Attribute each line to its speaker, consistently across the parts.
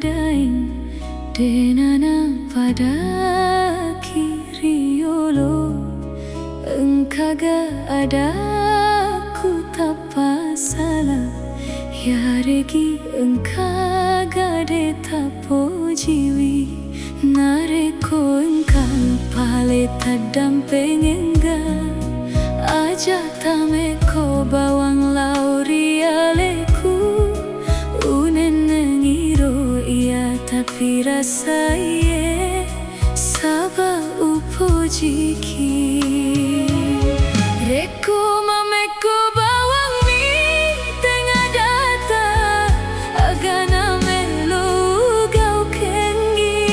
Speaker 1: daing denana pada kiriolo. Engkau gak ada, ku tak pasalah. Ya regi engkau gak de tapo jiwi. Nareko engkau pale tadampeng enggak. Aja tameko bawang lauri aleku. Unen ngiro iya tapi rasa iye saba upojiki. Reku mameko bawang mi tengah data agana melo gau kengi.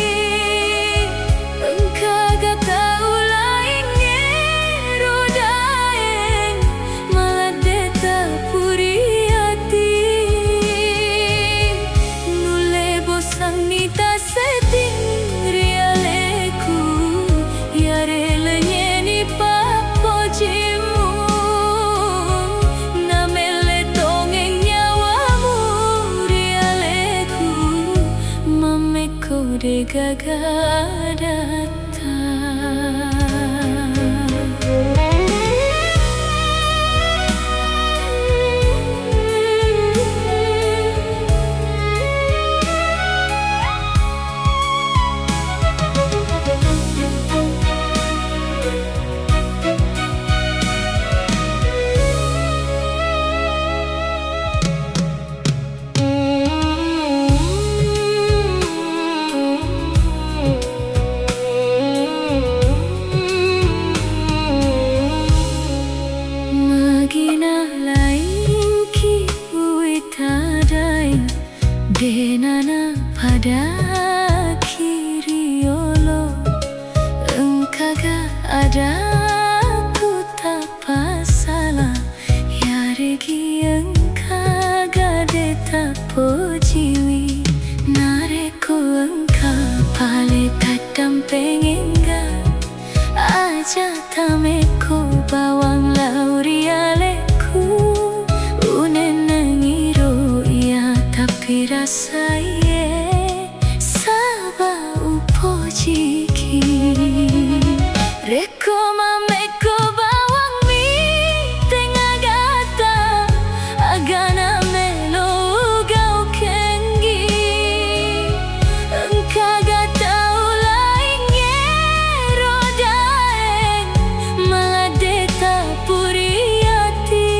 Speaker 1: Engkau gak tahu lain ngero daeng malah deta puri hati. Nule bosan nita sedih rialeku ya relenya ni papo jimu. Namele tongeng nyawamu rialeku mameko de gaga datang. Denana pada kiriolo. Engkau gak ada, ku tak pasalah. Ya regi engkau gak de tapo jiwi. Nareko engkau pale tadampeng enggak. Aja tameko bawang lauri aleku. Unen ngiro iya tapi rasa iye saba upojiki. Reko mameko bawang mi tengah gata agana melo gau kengi. Engkau gak tahu lain ngero daeng malah deta puri hati.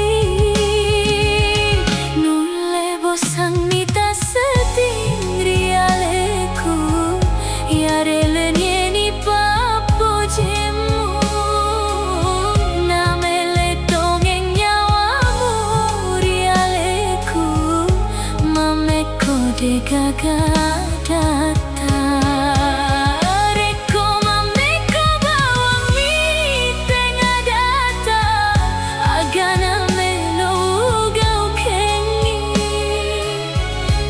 Speaker 1: Nule bosan nita sedih rialeku ya relenya ni papo jimu. Namele tongeng nyawamu rialeku mameko de gaga datang. Reko mameko bawang mi tengah data agana melo gau kengi.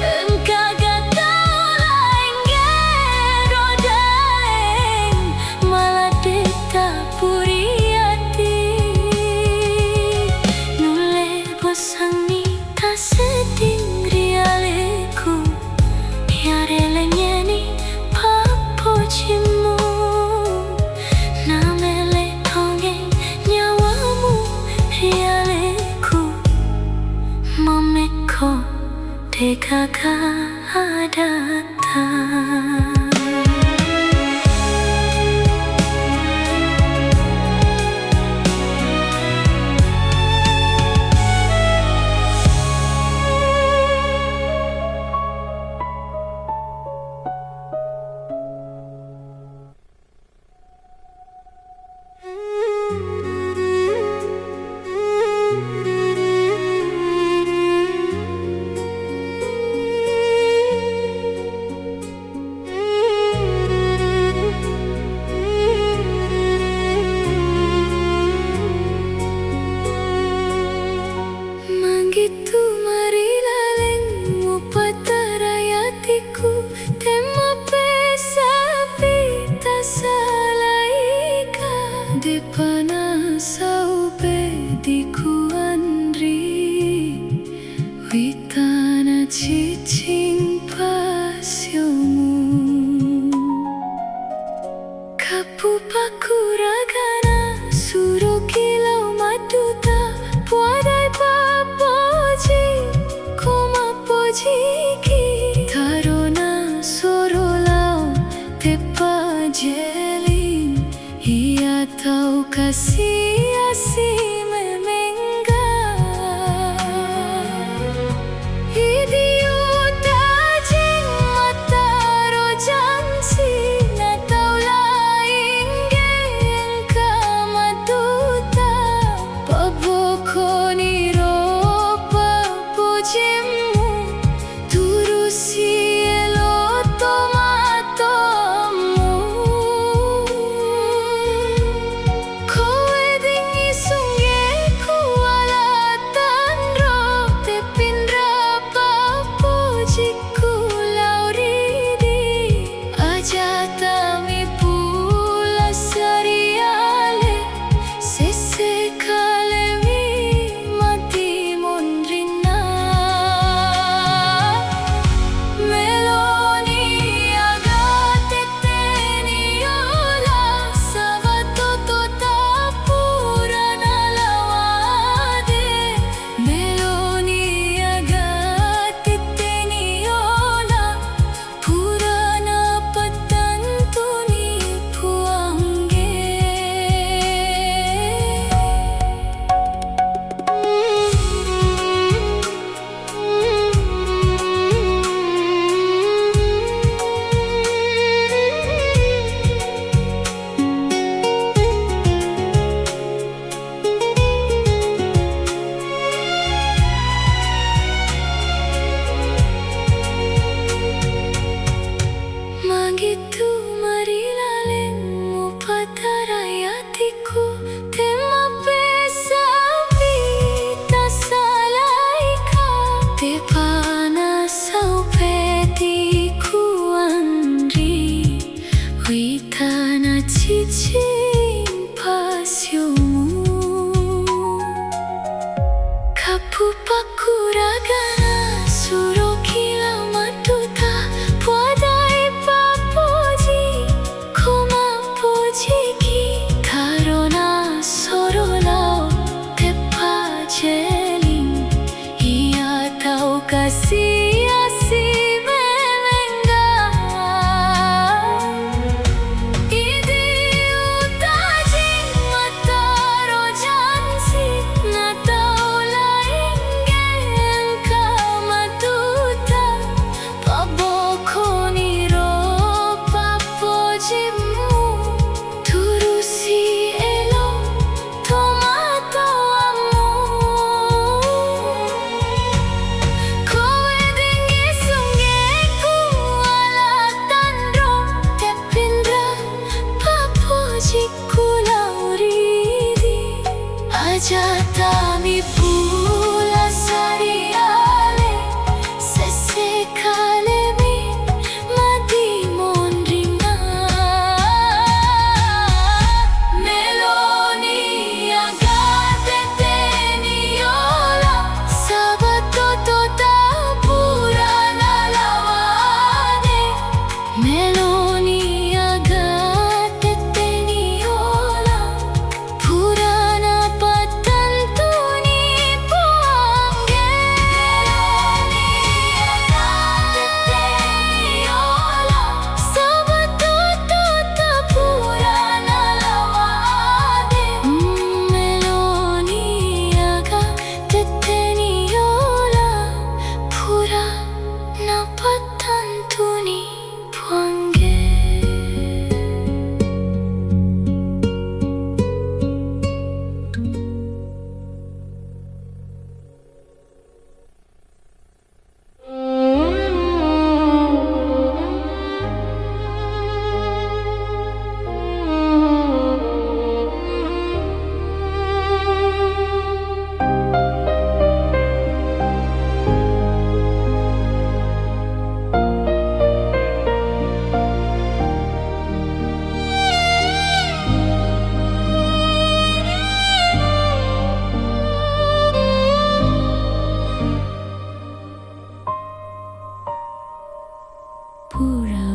Speaker 1: Engkau gak tahu lain ngero daeng malah deta puri hati. Nule bosan nita sedih rialeku ya relenya ni papo jimu. Namele tongeng nyawamu rialeku mameko de gaga datang. Witana cicing pasio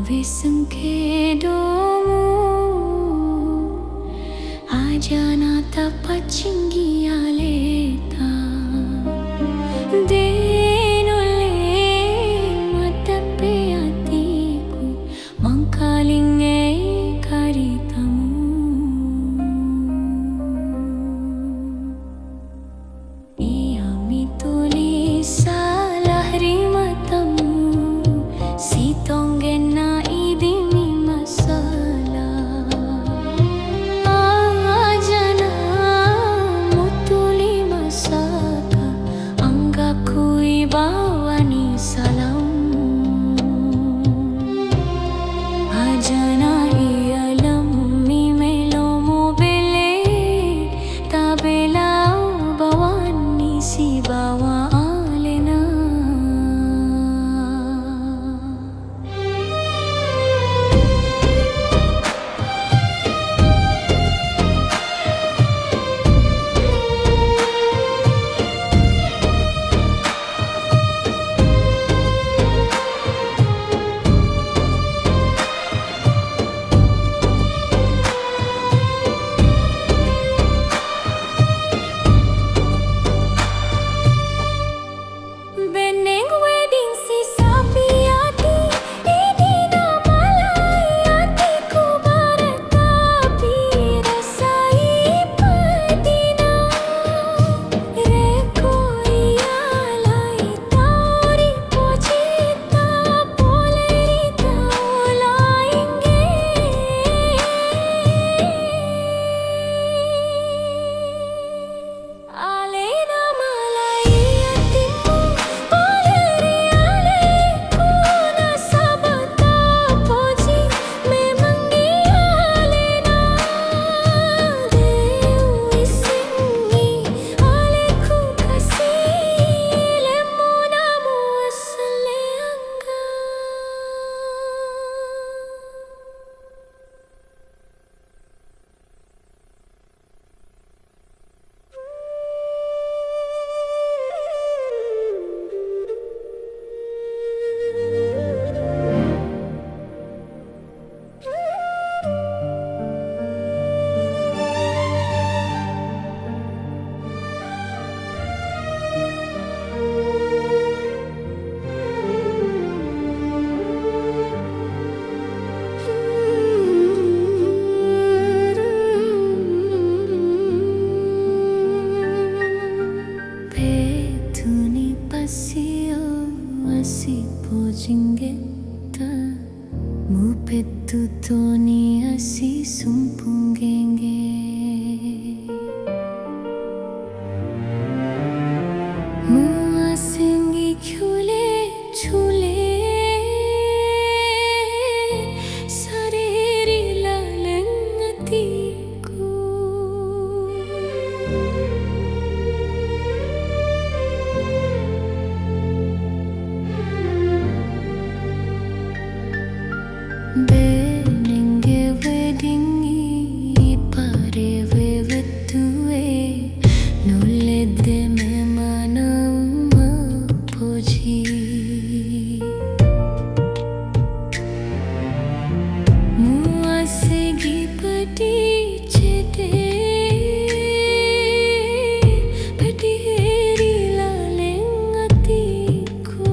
Speaker 1: Visangke domu Ajana tapachingi aleta Denole matape atiku Mangkalinge karitamu Iyami tulisa lahri matamu Sitongena idimi masala Ajana mutuli masaka Anggaku ibawani salam Ajana ialam mimelo mobile Tabela bawani si bawa alena Jinggeta Mupetu toni asi sumpungenge Muasengi kyule chule Sariri lalengatiku Benenge weddingi pare vevetue Nulede me manam poji Muasegi pati chete Pati heri lalengatiku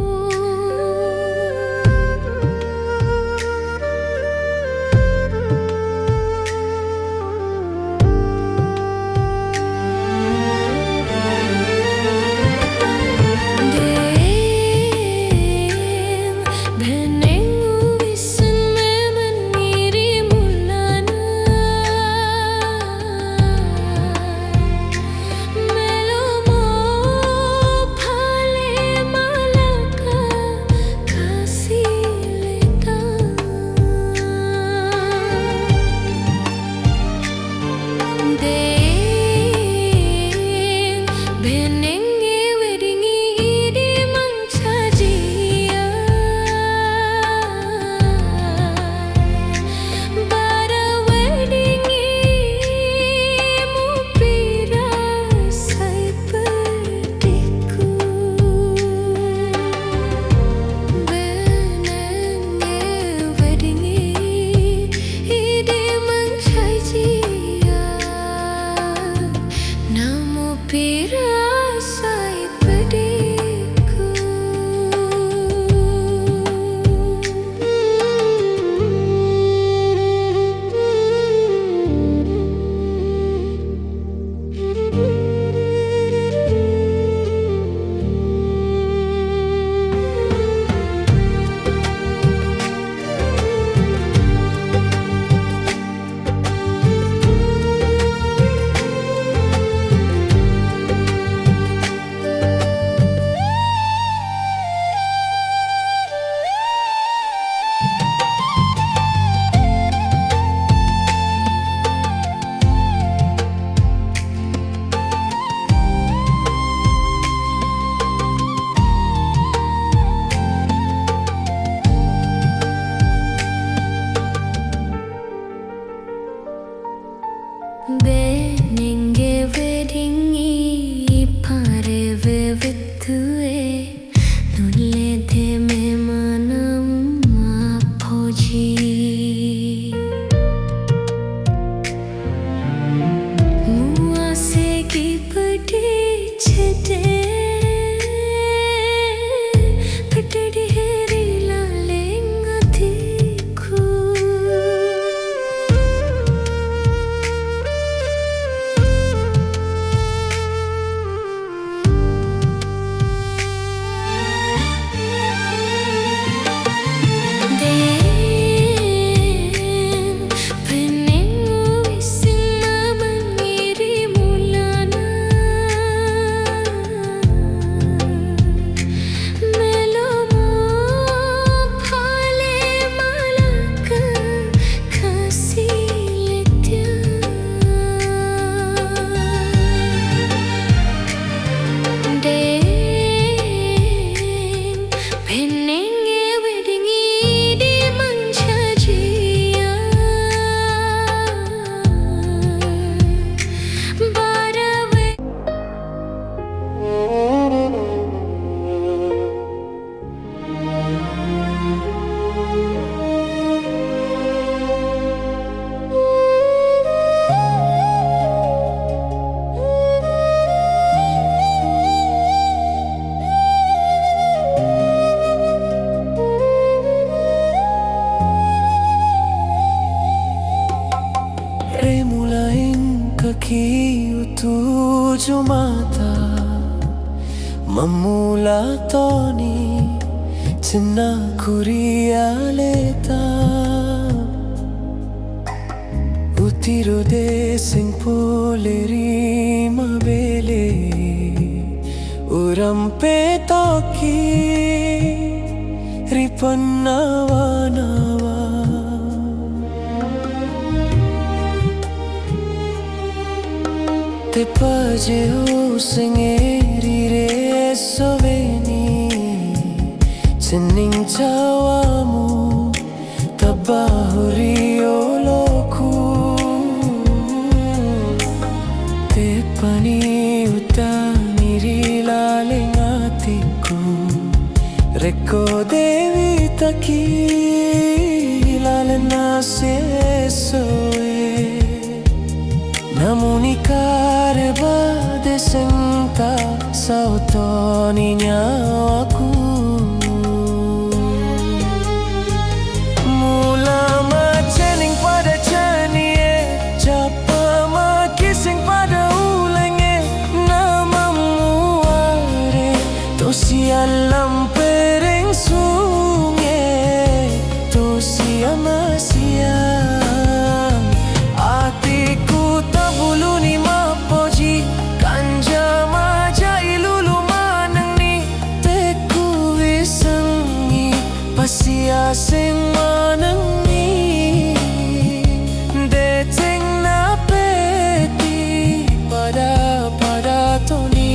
Speaker 2: jumata mamula toni cina kuria leta utiro de sing poleri mabele urampe toki ripannawa nawa te paje o singeri re soveni cening cawamu tabahuri oloku te pani utani rilaling atiku reko dewi taki lalena sesoe namun ikareba desenta sautoni nyawaku mula macening pada canie capa makising pada ulenge namamu are tosi alam pereng sunge tosi amasiang atiku tabuluni mapoji kanja maja ilulu manang ni teku wisengi pasia sing manang ni deteng na peti pada toni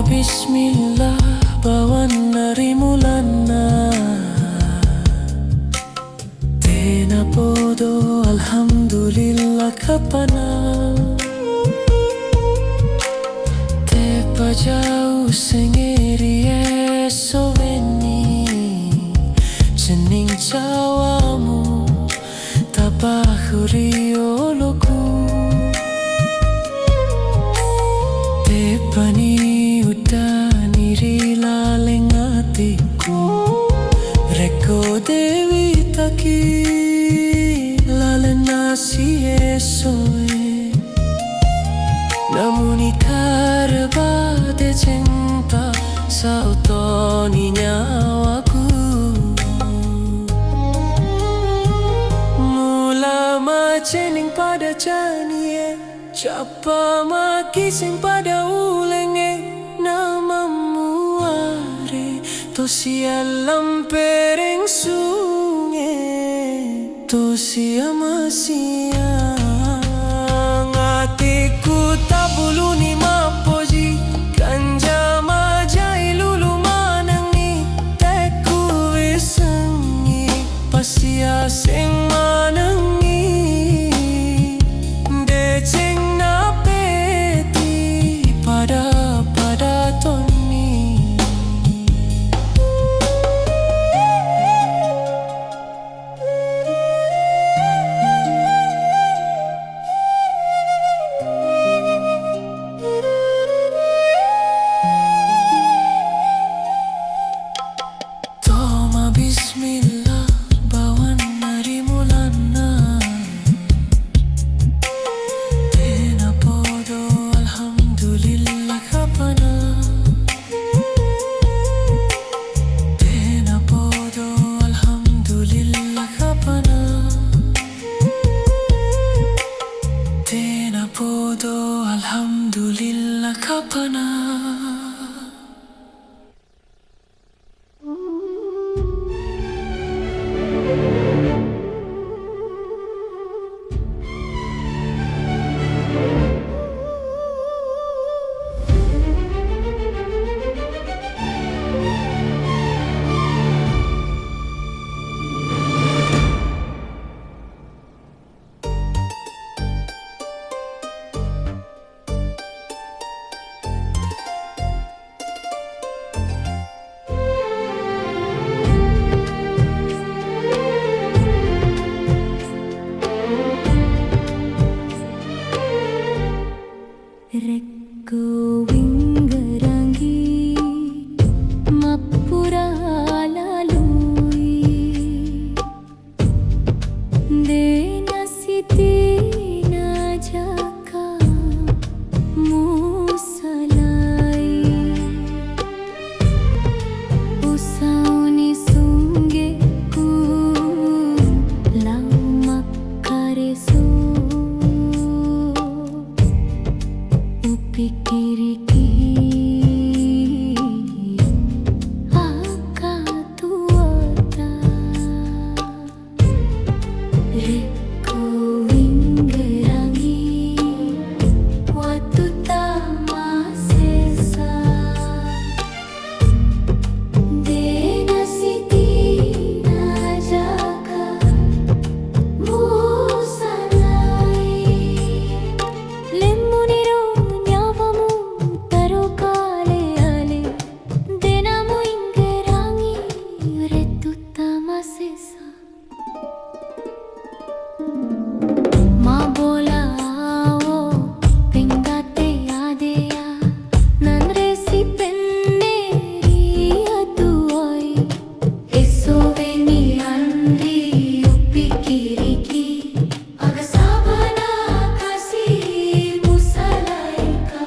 Speaker 2: Bismillah bawan dari mulana tena podo alhamdulillah kapana te pajau sengeri esoveni cening cawamu tabahuri oloku te pani utani rilaling atiku reko dewi taki lalena si esoe namun ikareba de cinta sautoni nyawaku mula macening pada canie capa makising pada ulenge namamu are tosi alam pereng sunge tosi amasiang atiku tabuluni mapoji kanja maja ilulu manang ni teku wisengi pasia sing manang ni deceng na peti pada toni toma bismillah bawan dari mulana tena podo alhamdulillah kapana tena podo alhamdulillah kapana tena podo alhamdulillah kapana.
Speaker 1: Reku inggerangi waktu tak masesa Dena siti najaka musalai Lemmuniro nyavamu tarokale ale Denamu inggerangi retu tak masesa Ma bola o pengate adeya nan resi penneri aduai esoveni andri uppikiriki agasabana kasi musalaika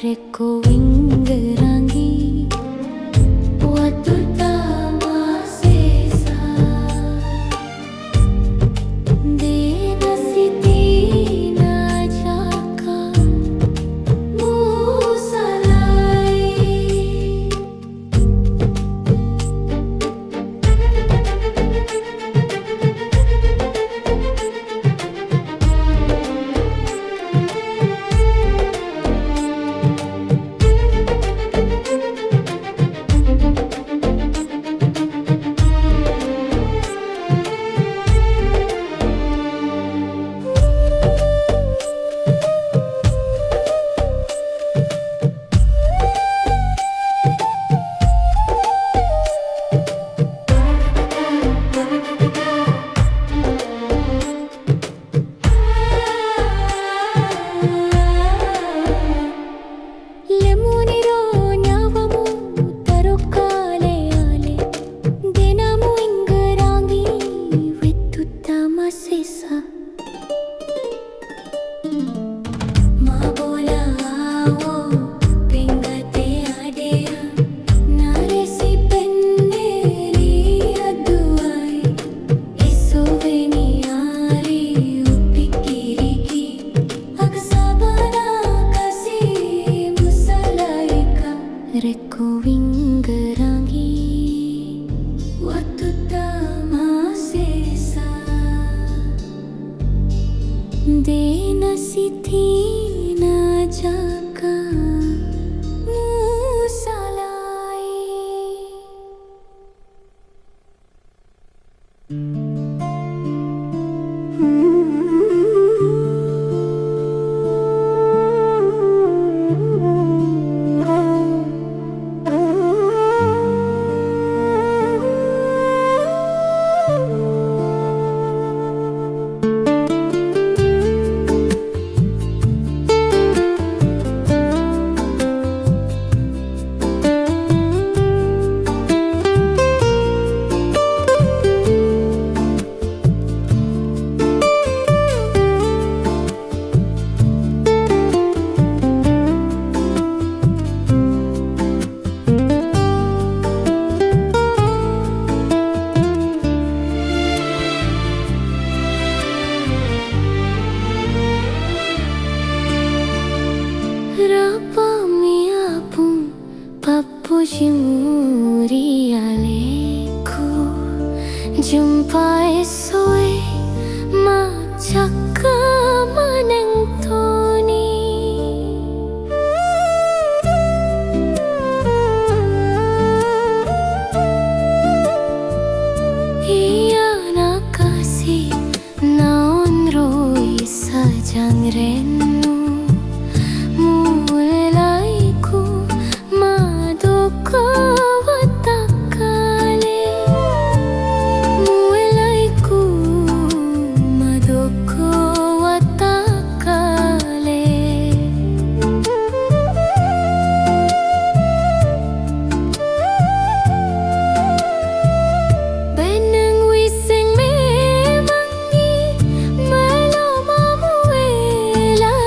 Speaker 1: rekko inggerangi waktu tak masesa Dena siti najaka musalai Lemmuniro nyavamu tarokale ale Denamu inggerangi wetu tak masesa Ma bola o pengate adeya naresi penneri aduai esoveni ari uppikiriki agasabana kasi musalaika rekko inggerangi waktu tak masesa Dena siti najaka musalai Rapa miapun papu jimuri aleku Jumpa esoi macaka maneng toni Iya nakasi naon roi sajang renu mulaiku maduka watakale mulaiku maduka watakale beneng wiseng memangi melo mamuela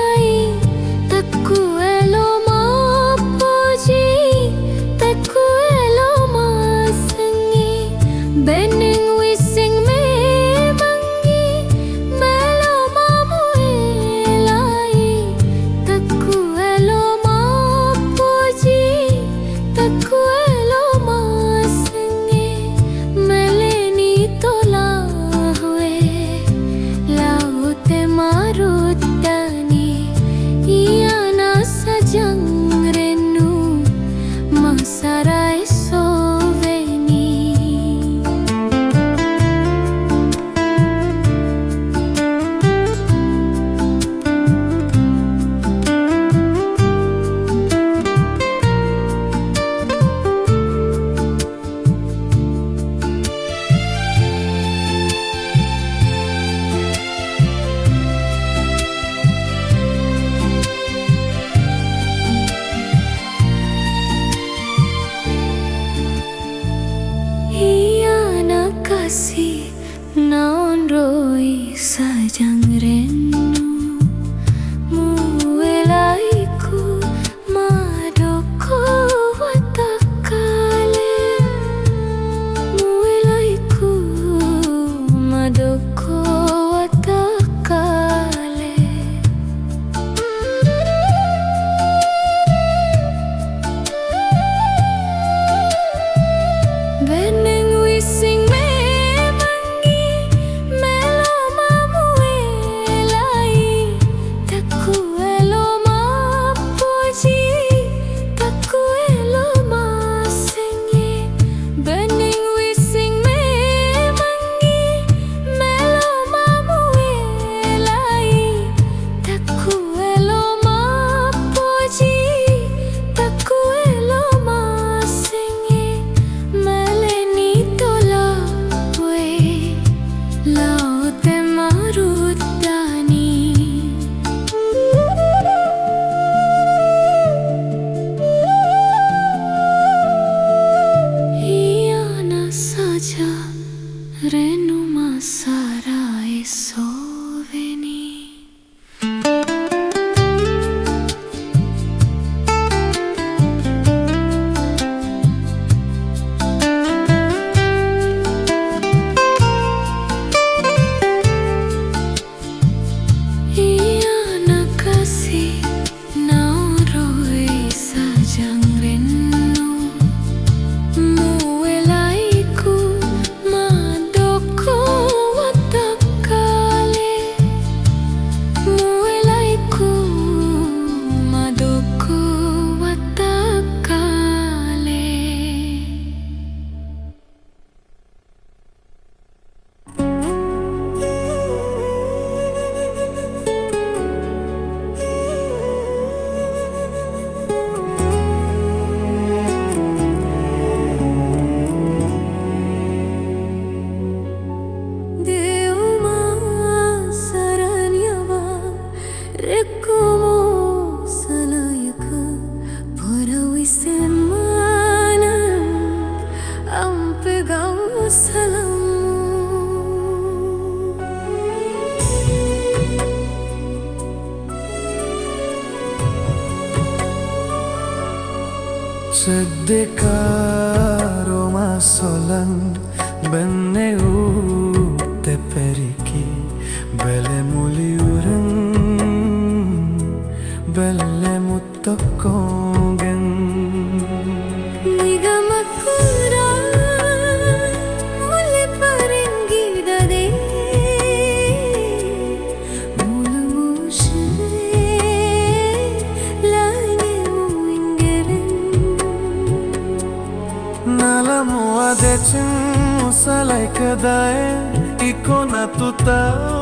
Speaker 1: sajangrenno muelaiku madoko watakale muelaiku madoko watakale beneng wising Renu masarai soveni Iya nakasih nauroi sajangrenno muelaiku madoko watakale muelaiku madoko watakale Rekomo salayaka Parawi semana Ampe gau salam
Speaker 2: Seddekaro masolan benne utte periki bele muliuren belle muttokkongen
Speaker 1: Nigamakura mule parengidade mulumushe lage muingeren
Speaker 2: nalamu adechin musalaikadae ikona tutao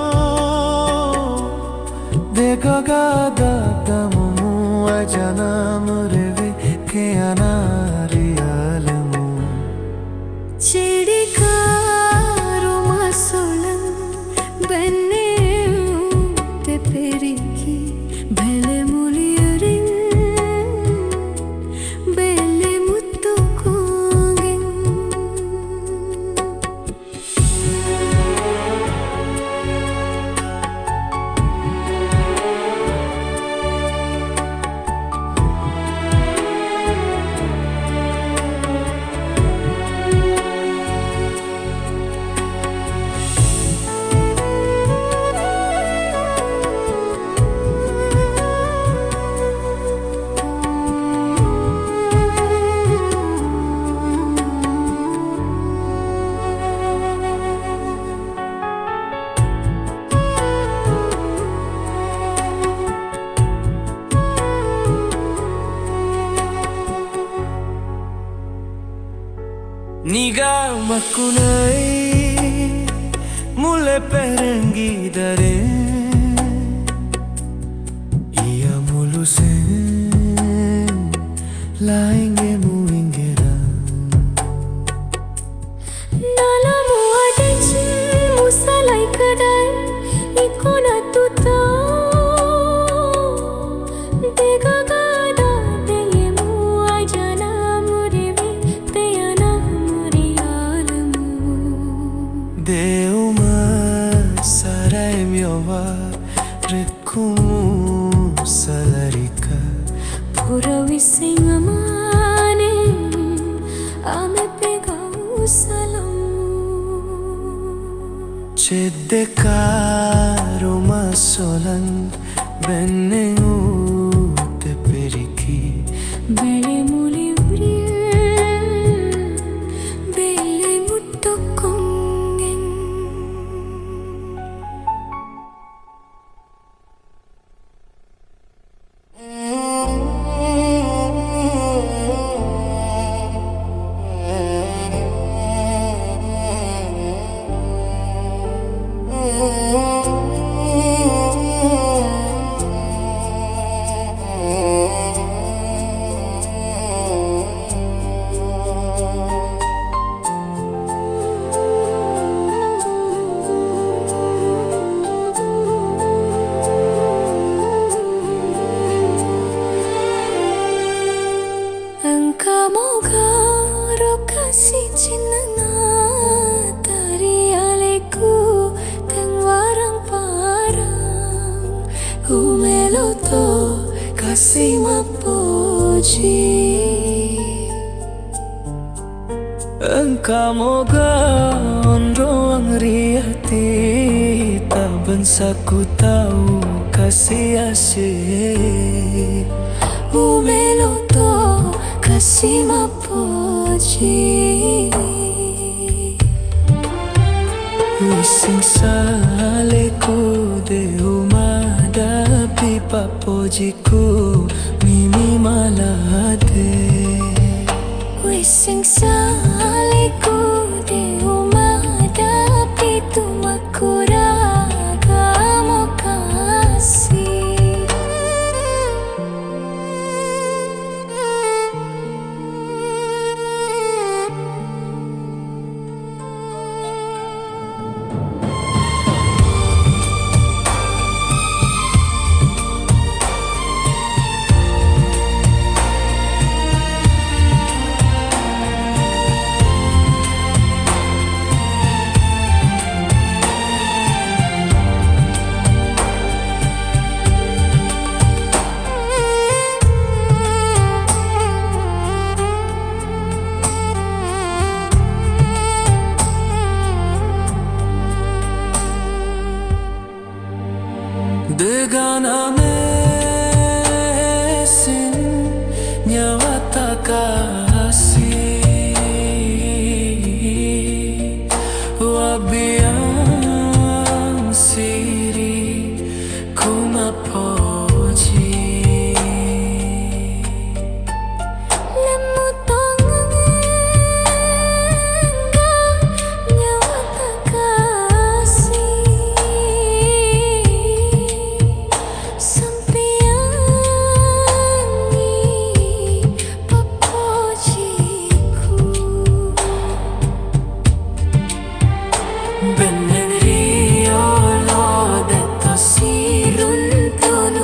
Speaker 2: Dekagada damu ajanam reve ke anari alamu
Speaker 1: Chedikaro masolan benne te periki bele muliuren bele muttokongen
Speaker 2: Niga makunai mule perengidare Ia mulu sen lainge muingera
Speaker 1: Nalamu adechi musalaikadai ikona tutao Dekagada deyemu ajanamu reve teyana murialamu
Speaker 2: Deuma sarai mio Rekumu salarika
Speaker 1: Pura wising amane ame pegau salam
Speaker 2: Cedekaro masolan benengu te periki
Speaker 1: Bele muli bele muttokongeng Kasih cinta tari aleku teng warang parang Umeloto kasih mapoji
Speaker 2: Engkau moga ondo angriati tak bensaku tahu kasih asih
Speaker 1: Umeloto kasih mapoji
Speaker 2: Wising saleku de umada pipa pojiku mimi malade
Speaker 1: Wising saliku de umada pitu makura kamu kasih
Speaker 2: Degana mesin nyawa tak kasih Wabiang siri kuma poji
Speaker 1: Lemu tongengga nyawa tak kasih Beneng riolo detto si runtuno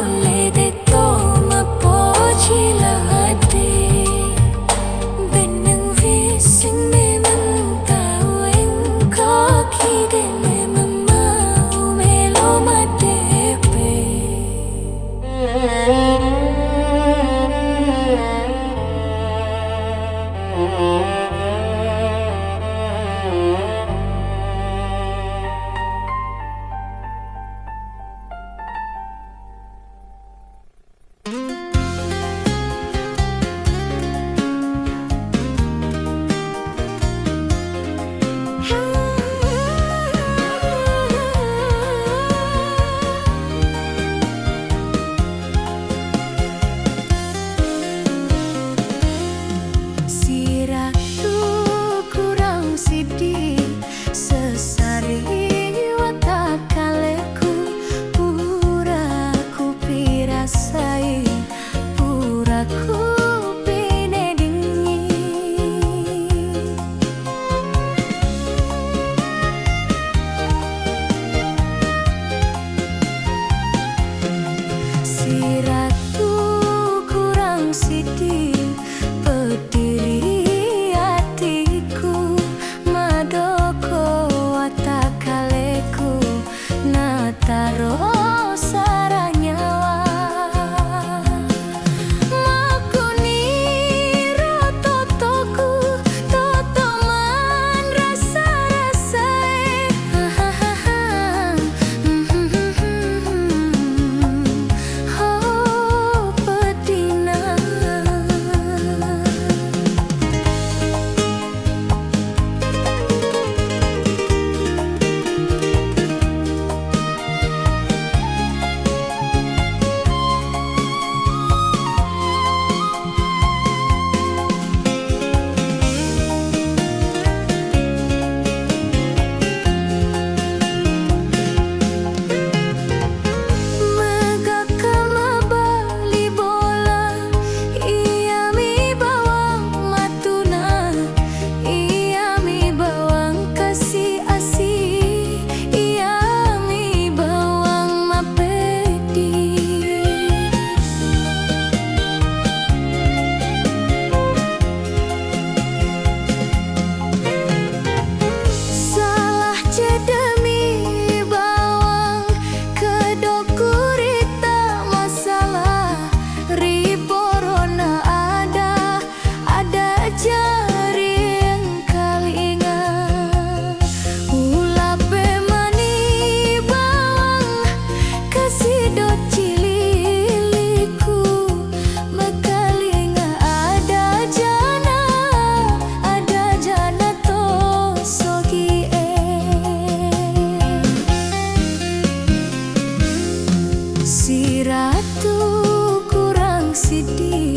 Speaker 1: ratu kurang sidi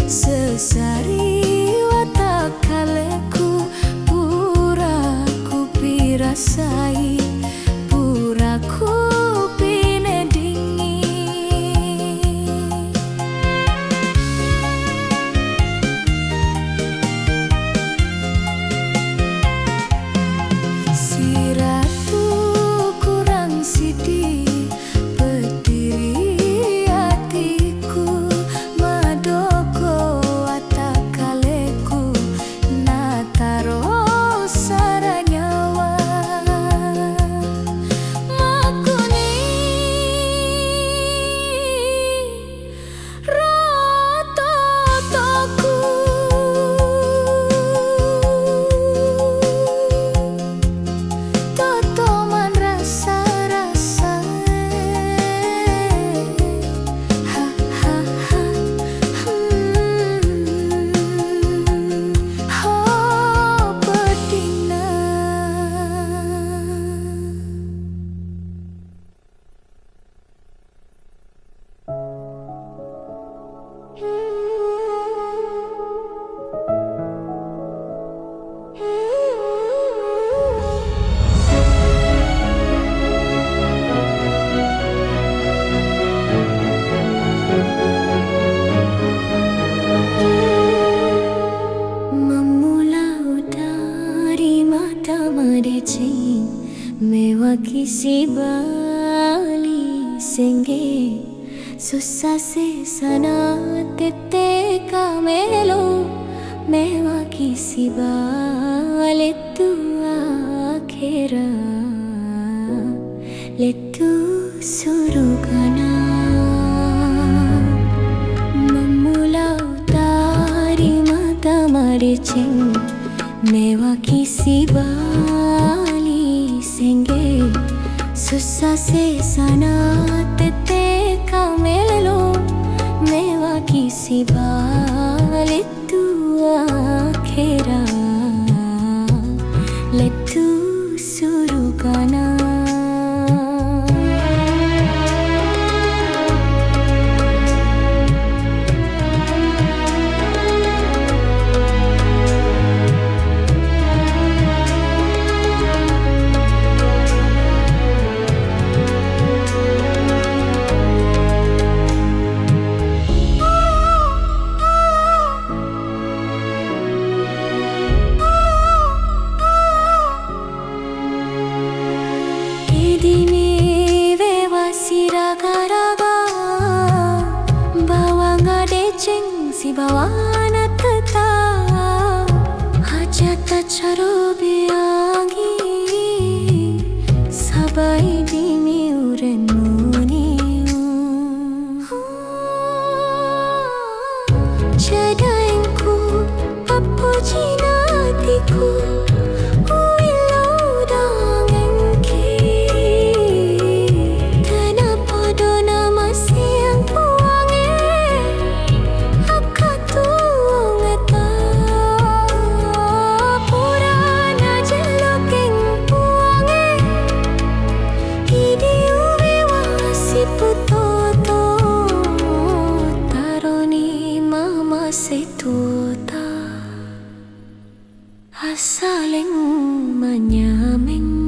Speaker 1: sesari watak kaleku pura ku pirasai pura ku pinedingi si ratu kurang sidi pediri hatiku madoko watak kaleku nataro saranyawa makuni rototoku totoman rasa-rasa ha ha ha ho bedina Memula dari mata madecing mewaki si bali sengge susah se sana tete kamelo mewaki si bali tua akhera letu surugana memula dari mata madecing mewaki si bali sengge susah se sana tete kamelo mewaki si bali tua akhera letu surugana Idini wewasi raga-raga bawa ngadeceng si bawana teta hajata caro biangi sabai dini uren muniu jadainku papuji natiku setuta asaling manyameng